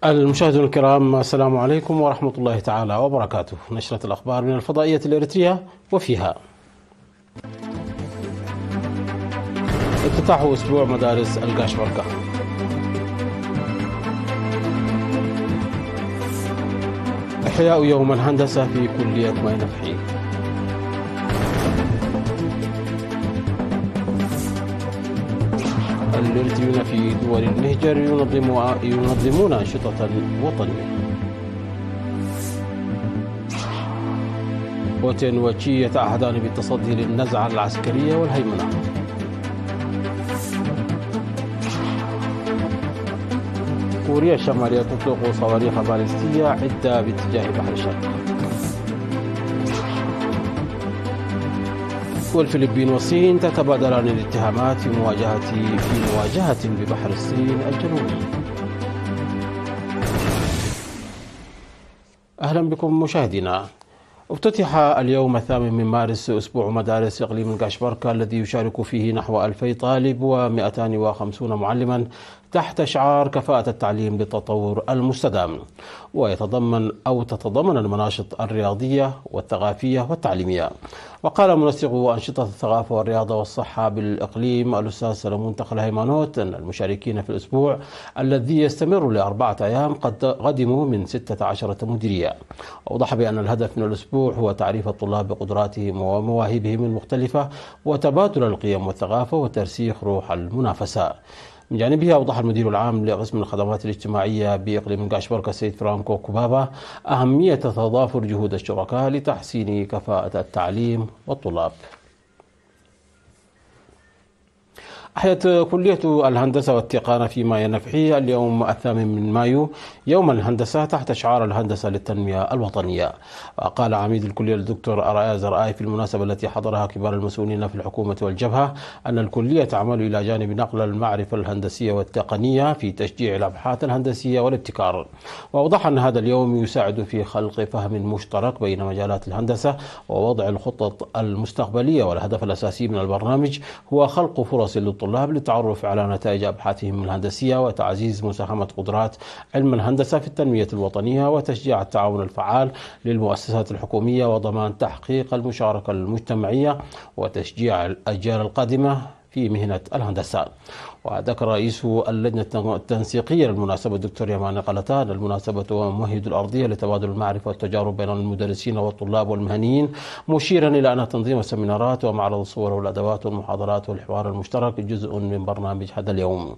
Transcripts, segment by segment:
المشاهدون الكرام، السلام عليكم ورحمة الله تعالى وبركاته. نشرة الأخبار من الفضائية الإريترية، وفيها افتتاح أسبوع مدارس القاشبركة، إحياء يوم الهندسة في كلية ماي نفحي، الإريتريون في دول المهجر ينظمون أنشطة وطنية. بوتين وتشي يتعهدان بالتصدي للنزعة العسكرية والهيمنة. كوريا الشمالية تطلق صواريخ باليستية عدة باتجاه بحر الشرق. والفلبين والصين تتبادلان الاتهامات في مواجهة ببحر الصين الجنوبي. أهلا بكم مشاهدينا. افتتح اليوم 8 من مارس أسبوع مدارس إقليم القاشبركة الذي يشارك فيه نحو 2000 طالب و250 معلما تحت شعار كفاءة التعليم للتطور المستدام، تتضمن المناشط الرياضية والثقافية والتعليمية. وقال منسق أنشطة الثقافة والرياضة والصحة بالإقليم الأستاذ سلمون تخل هيمانوت أن المشاركين في الأسبوع الذي يستمر ل4 أيام قد قدموا من 16 مديرية. أوضح بأن الهدف من الأسبوع هو تعريف الطلاب بقدراتهم ومواهبهم المختلفة وتبادل القيم والثقافة وترسيخ روح المنافسة. من جانبه أوضح المدير العام لقسم الخدمات الاجتماعية بإقليم القاشبركة السيد فرانكو كوبابا أهمية تضافر جهود الشركاء لتحسين كفاءة التعليم والطلاب. أحيت كلية الهندسة والتقنية في ماي نفحي اليوم 8 من مايو يوم الهندسة تحت شعار الهندسة للتنمية الوطنية. وقال عميد الكلية الدكتور أرآي زرآي في المناسبة التي حضرها كبار المسؤولين في الحكومة والجبهة أن الكلية تعمل إلى جانب نقل المعرفة الهندسية والتقنية في تشجيع الأبحاث الهندسية والابتكار. وأوضح أن هذا اليوم يساعد في خلق فهم مشترك بين مجالات الهندسة ووضع الخطط المستقبلية، والهدف الأساسي من البرنامج هو خلق فرص الطلاب للتعرف على نتائج أبحاثهم الهندسية وتعزيز مساهمة قدرات علم الهندسة في التنمية الوطنية وتشجيع التعاون الفعال للمؤسسات الحكومية وضمان تحقيق المشاركة المجتمعية وتشجيع الأجيال القادمة في مهنة الهندسة. وذكر رئيس اللجنة التنسيقية للمناسبة الدكتور يمان قلتان المناسبة وممهد الأرضية لتبادل المعرفة والتجارب بين المدرسين والطلاب والمهنيين، مشيرا إلى أن تنظيم السمينارات ومعرض الصور والأدوات والمحاضرات والحوار المشترك جزء من برنامج هذا اليوم.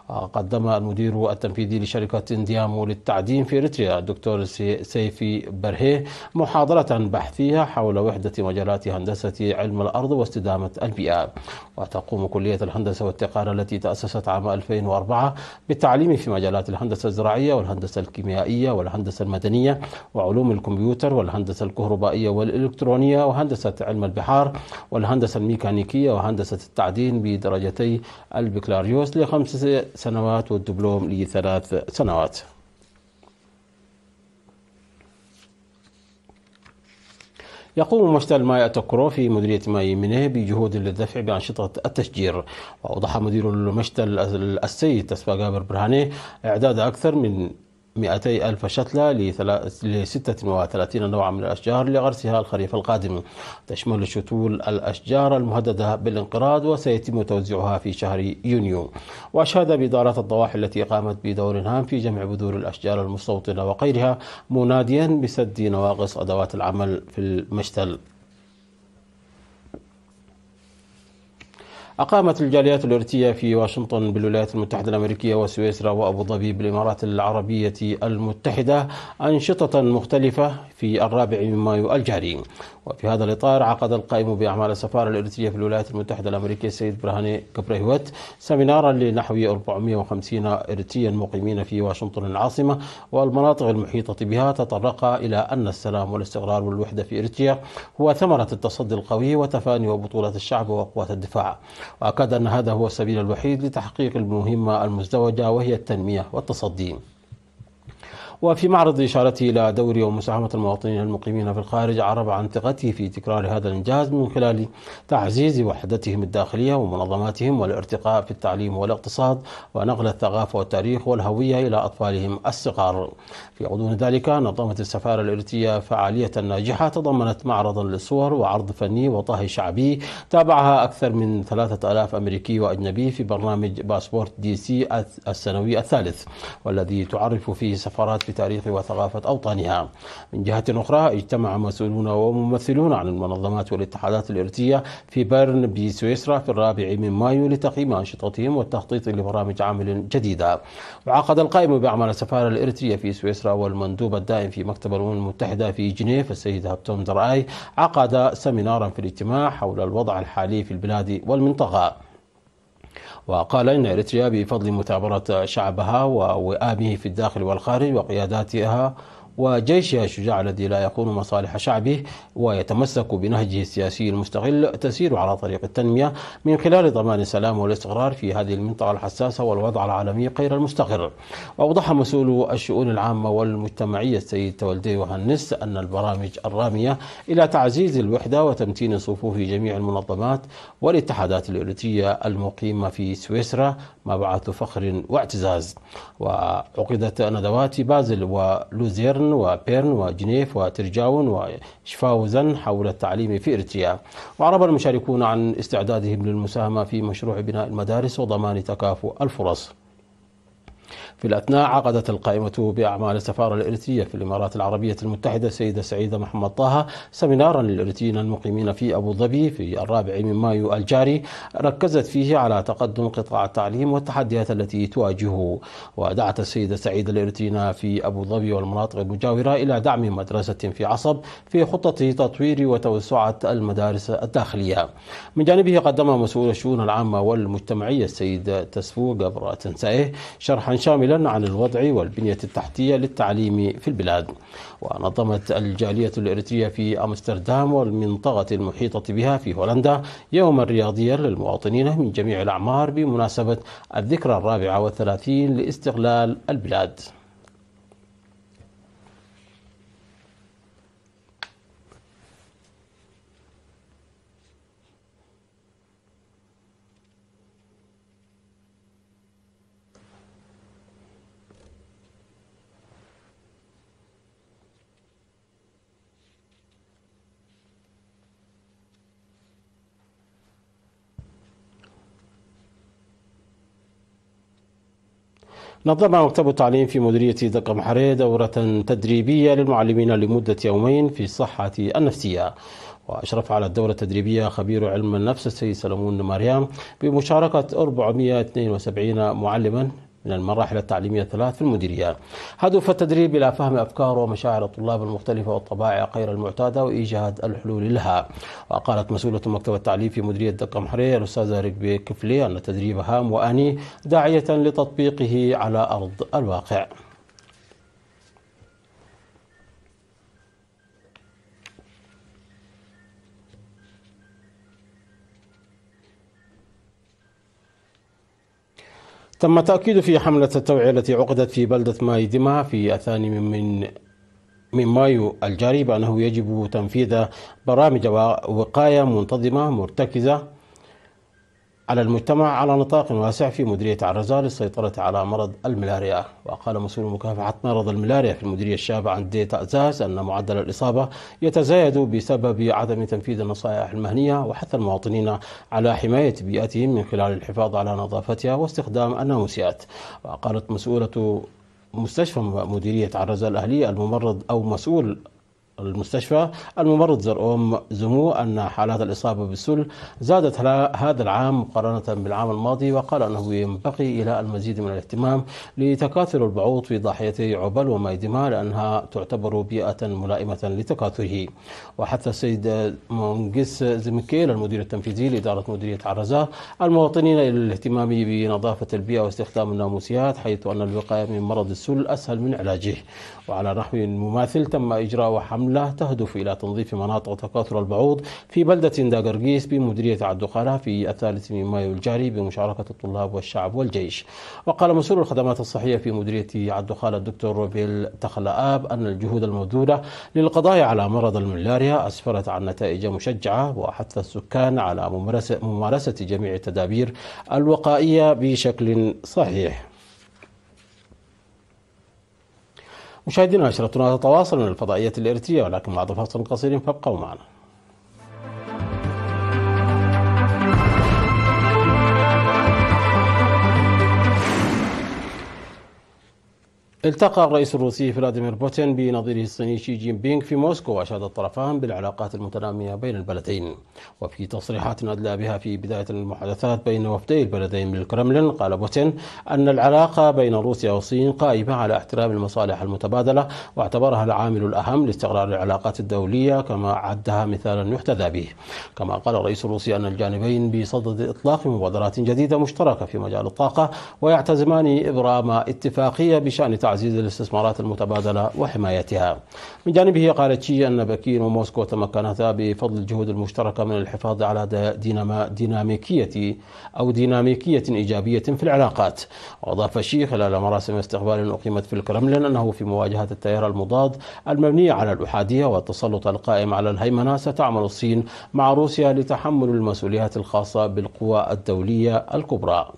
قدم المدير التنفيذي لشركة انديامو للتعدين في إريتريا الدكتور سيفي برهي محاضرة بحثية حول وحدة مجالات هندسة علم الأرض واستدامة البيئة. وتقوم كلية الهندسة والتقنية التي تأسست عام 2004 بالتعليم في مجالات الهندسة الزراعية والهندسة الكيميائية والهندسة المدنية وعلوم الكمبيوتر والهندسة الكهربائية والإلكترونية وهندسة علم البحار والهندسة الميكانيكية وهندسة التعدين بدرجتي البكالوريوس ل5 سنوات والدبلوم ل3 سنوات. يقوم مشتل ماي أتوكرو في مديرية ماي منيه بجهود للدفع بأنشطة التشجير. وأوضح مدير المشتل السيد تسباقابر برهاني إعداد أكثر من 200 ألف شتلة ل 36 نوعا من الأشجار لغرسها الخريف القادم، تشمل شتول الأشجار المهددة بالانقراض وسيتم توزيعها في شهر يونيو. وأشاد بإدارة الضواحي التي قامت بدور هام في جمع بذور الأشجار المستوطنة وغيرها، مناديا بسد نواقص أدوات العمل في المشتل. أقامت الجاليات الإريترية في واشنطن بالولايات المتحدة الأمريكية وسويسرا وأبو ظبي بالإمارات العربية المتحدة أنشطة مختلفة في 4 من مايو الجاري. وفي هذا الإطار عقد القائم بأعمال السفارة الإريترية في الولايات المتحدة الأمريكية السيد برهاني كبريهوت سمينارا لنحو 450 إريتريا مقيمين في واشنطن العاصمة والمناطق المحيطة بها، تطرق إلى أن السلام والاستقرار والوحدة في إريتريا هو ثمرة التصدي القوي وتفاني وبطولة الشعب وقوات الدفاع. وأكد أن هذا هو السبيل الوحيد لتحقيق المهمة المزدوجة وهي التنمية والتصدي. وفي معرض إشارته إلى دور ومساهمة المواطنين المقيمين في الخارج، أعرب عن ثقته في تكرار هذا الإنجاز من خلال تعزيز وحدتهم الداخلية ومنظماتهم والارتقاء في التعليم والاقتصاد ونقل الثقافة والتاريخ والهوية إلى أطفالهم الصغار. في غضون ذلك نظمت السفارة الإريترية فعالية ناجحة تضمنت معرضا للصور وعرض فني وطهي شعبي تابعها أكثر من 3000 أمريكي وأجنبي في برنامج باسبورت دي سي السنوي الثالث، والذي تعرف فيه سفارات بتاريخ وثقافة أوطانها. من جهة أخرى اجتمع مسؤولون وممثلون عن المنظمات والاتحادات الإريترية في بيرن بسويسرا في 4 مايو لتقييم أنشطتهم والتخطيط لبرامج عمل جديدة. وعقد القائم بأعمال السفارة الإريترية في سويسرا والمندوب الدائم في مكتب الأمم المتحدة في جنيف السيد هابتون دراي عقد سمينارا في الاجتماع حول الوضع الحالي في البلاد والمنطقة. وقال إن إريتريا بفضل مثابرة شعبها ووئامه في الداخل والخارج وقياداتها وجيشها الشجاع الذي لا يخون مصالح شعبه ويتمسك بنهجه السياسي المستقل تسير على طريق التنمية من خلال ضمان السلام والاستقرار في هذه المنطقة الحساسة والوضع العالمي غير المستقر. وأوضح مسؤول الشؤون العامة والمجتمعية السيد تولدي يوهانس أن البرامج الرامية إلى تعزيز الوحدة وتمتين صفوف جميع المنظمات والاتحادات الإريترية المقيمة في سويسرا مبعث فخر واعتزاز. وعقدت ندوات بازل ولوزيرن وبيرن وجنيف وترجاون وشفاوزن حول التعليم في إريتريا. وأعرب المشاركون عن استعدادهم للمساهمة في مشروع بناء المدارس وضمان تكافؤ الفرص. في الأثناء عقدت القائمة بأعمال السفارة الإريترية في الإمارات العربية المتحدة السيدة سعيدة محمد طه سمينارا للإريتريين المقيمين في أبو ظبي في 4 مايو الجاري، ركزت فيه على تقدم قطاع التعليم والتحديات التي تواجهه. ودعت السيدة سعيدة الإريتريين في أبو ظبي والمناطق المجاورة إلى دعم مدرسة في عصب في خطة تطوير وتوسعة المدارس الداخلية. من جانبه قدم مسؤول الشؤون العامة والمجتمعية السيد تسفو قبر تنسائه شرحا شاملا عن الوضع والبنية التحتية للتعليم في البلاد. ونظمت الجالية الإريترية في أمستردام والمنطقة المحيطة بها في هولندا يوما رياضيا للمواطنين من جميع الأعمار بمناسبة الذكرى 34 لاستقلال البلاد. نظم مكتب التعليم في مديرية دقة محرية دورة تدريبية للمعلمين لمدة يومين في الصحة النفسية. وأشرف على الدورة التدريبية خبير علم النفس السيد سلمون مريم بمشاركة 472 معلما من المراحل التعليمية الثلاث في المديرية. هدف التدريب إلى فهم أفكار ومشاعر الطلاب المختلفة والطبائع غير المعتادة وإيجاد الحلول لها. وقالت مسؤولة مكتب التعليم في مديرية دقة محرية الأستاذة ركبي كفلي أن التدريب هام وآني داعية لتطبيقه على أرض الواقع. تم التأكيد في حملة التوعية التي عقدت في بلدة مايدمة في 2 من مايو الجاري بأنه يجب تنفيذ برامج وقاية منتظمة مرتكزة على المجتمع على نطاق واسع في مديرية عرزال للسيطرة على مرض الملاريا. وقال مسؤول مكافحة مرض الملاريا في المديرية الشابة عن ديت أزاز أن معدل الإصابة يتزايد بسبب عدم تنفيذ النصائح المهنية وحث المواطنين على حماية بيئتهم من خلال الحفاظ على نظافتها واستخدام الناموسيات. وقالت مسؤولة مستشفى مديرية عرزال الأهلي الممرض أو مسؤول المستشفى الممرض زرقوم زمو أن حالات الإصابة بالسل زادت هذا العام مقارنة بالعام الماضي، وقال أنه ينبغي إلى المزيد من الاهتمام لتكاثر البعوض في ضاحيتي عبل ومايدمة لأنها تعتبر بيئة ملائمة لتكاثره. وحث السيد مونجس زمكيل المدير التنفيذي لإدارة مديرية عرزة المواطنين إلى الاهتمام بنظافة البيئة واستخدام الناموسيات، حيث أن الوقاية من مرض السل أسهل من علاجه. وعلى نحو مماثل تم إجراء حملة حملة تهدف إلى تنظيف مناطق تكاثر البعوض في بلدة داغرغيس بمديرية الدقالة في 3 من مايو الجاري بمشاركة الطلاب والشعب والجيش. وقال مسؤول الخدمات الصحية في مديرية الدقالة الدكتور روبيل تخلآب أن الجهود المبذولة للقضاء على مرض الملاريا أسفرت عن نتائج مشجعة، وحث السكان على ممارسة جميع التدابير الوقائية بشكل صحيح. مشاهدينا، نشرتنا تتواصل من الفضائية الإريترية، ولكن بعد فاصل قصير فابقوا معنا. التقى الرئيس الروسي فلاديمير بوتين بنظيره الصيني شي جين بينغ في موسكو، وأشاد الطرفان بالعلاقات المتنامية بين البلدين. وفي تصريحات أدلى بها في بداية المحادثات بين وفدي البلدين بالكرملين، قال بوتين أن العلاقة بين روسيا والصين قائمة على احترام المصالح المتبادلة، واعتبرها العامل الأهم لاستقرار العلاقات الدولية، كما عدها مثالا يحتذى به. كما قال الرئيس الروسي أن الجانبين بصدد إطلاق مبادرات جديدة مشتركة في مجال الطاقة، ويعتزمان إبرام اتفاقية بشأن تعزيز الاستثمارات المتبادلة وحمايتها. من جانبه قال تشي أن بكين وموسكو تمكنتا بفضل الجهود المشتركة من الحفاظ على ديناميكية إيجابية في العلاقات. وأضاف شي خلال مراسم استقبال أقيمت في الكرملين أنه في مواجهة التيار المضاد المبني على الأحادية والتسلط القائم على الهيمنة، ستعمل الصين مع روسيا لتحمل المسؤوليات الخاصة بالقوى الدولية الكبرى.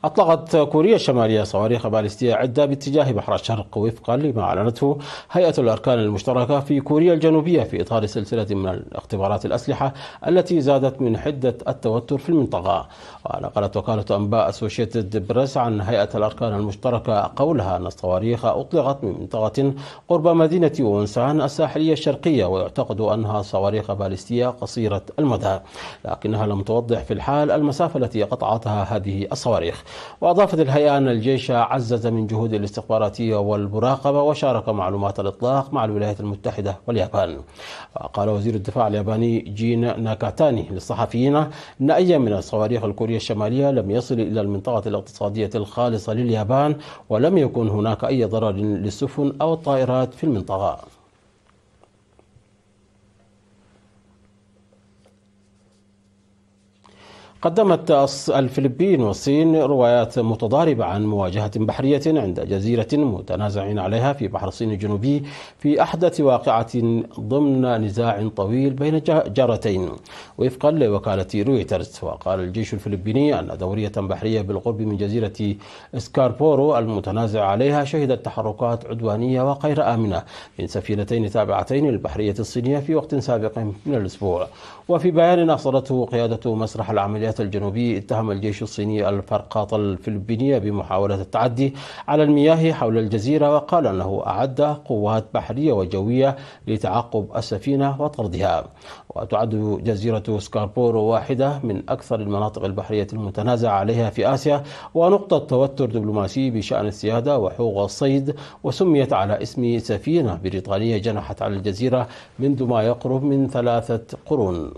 أطلقت كوريا الشمالية صواريخ باليستية عدة باتجاه بحر الشرق، وفقا لما أعلنته هيئة الأركان المشتركة في كوريا الجنوبية في إطار سلسلة من اختبارات الأسلحة التي زادت من حدة التوتر في المنطقة. ونقلت وكالة أنباء أسوشيتد بريس عن هيئة الأركان المشتركة قولها أن الصواريخ أطلقت من منطقة قرب مدينة وونسان الساحلية الشرقية، ويعتقد أنها صواريخ باليستية قصيرة المدى، لكنها لم توضح في الحال المسافة التي قطعتها هذه الصواريخ. وأضافت الهيئة أن الجيش عزز من جهود الاستخباراتية والمراقبة، وشارك معلومات الإطلاق مع الولايات المتحدة واليابان. وقال وزير الدفاع الياباني جين ناكاتاني للصحفيين أن أي من الصواريخ الكورية الشمالية لم يصل إلى المنطقة الاقتصادية الخالصة لليابان، ولم يكن هناك أي ضرر للسفن أو الطائرات في المنطقة. قدمت الفلبين والصين روايات متضاربة عن مواجهة بحرية عند جزيرة متنازع عليها في بحر الصين الجنوبي في أحدث واقعة ضمن نزاع طويل بين جارتين، وفقا لوكالة رويترز. وقال الجيش الفلبيني أن دورية بحرية بالقرب من جزيرة سكاربورو المتنازع عليها شهدت تحركات عدوانية وغير آمنة من سفينتين تابعتين للبحرية الصينية في وقت سابق من الأسبوع. وفي بيان أصدرته قيادة مسرح العمليات الجنوبي، اتهم الجيش الصيني الفرقاط الفلبينية بمحاولة التعدي على المياه حول الجزيرة، وقال أنه أعد قوات بحرية وجوية لتعقب السفينة وطردها. وتعد جزيرة سكاربورو واحدة من أكثر المناطق البحرية المتنازع عليها في آسيا، ونقطة توتر دبلوماسي بشأن السيادة وحقوق الصيد، وسميت على اسم سفينة بريطانية جنحت على الجزيرة منذ ما يقرب من 3 قرون.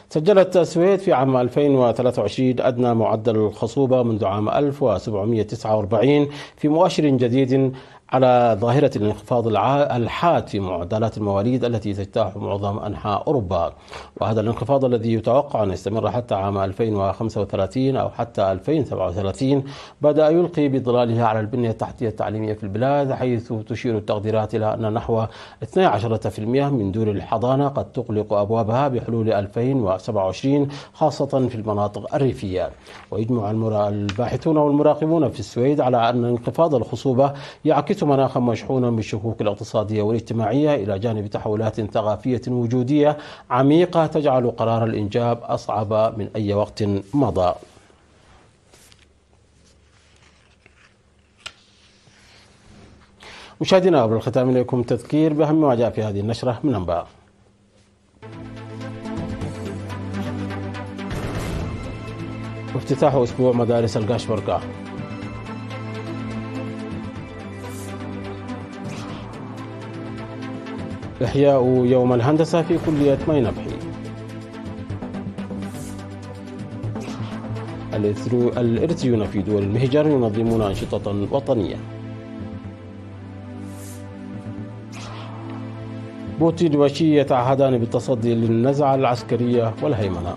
سجلت السويد في عام 2023 أدنى معدل الخصوبة منذ عام 1749 في مؤشر جديد على ظاهرة الانخفاض الحاد في معدلات المواليد التي تجتاح معظم أنحاء أوروبا. وهذا الانخفاض الذي يتوقع أن يستمر حتى عام 2035 أو حتى 2037 بدأ يلقي بظلاله على البنية التحتية التعليمية في البلاد، حيث تشير التقديرات إلى أن نحو 12% من دور الحضانة قد تغلق أبوابها بحلول 2027 خاصة في المناطق الريفية. ويجمع الباحثون والمراقبون في السويد على أن انخفاض الخصوبة يعكس مناخا مشحونا بالشكوك الاقتصادية والاجتماعية، إلى جانب تحولات ثقافية وجودية عميقة تجعل قرار الإنجاب أصعب من أي وقت مضى. مشاهدينا، قبل الختام إليكم تذكير بأهم ما جاء في هذه النشرة من أنباء. افتتاح أسبوع مدارس القاشبرقة. إحياء يوم الهندسة في كلية ماي نفحي. الإرثيون في دول المهجر ينظمون أنشطة وطنية. بوتين وشي يتعهدان بالتصدي للنزعة العسكرية والهيمنة.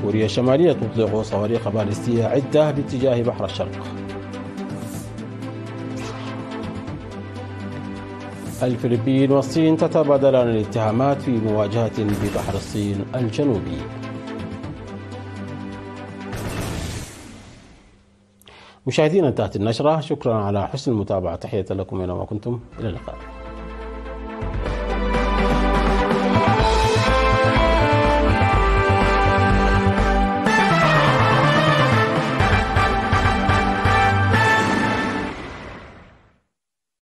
كوريا الشمالية تطلق صواريخ باليستية عدة باتجاه بحر الشرق. الفلبين والصين تتبادلان الاتهامات في مواجهة ببحر الصين الجنوبي. مشاهدينا، انتهت النشرة. شكرا على حسن المتابعة. تحية لكم أينما كنتم. إلى اللقاء.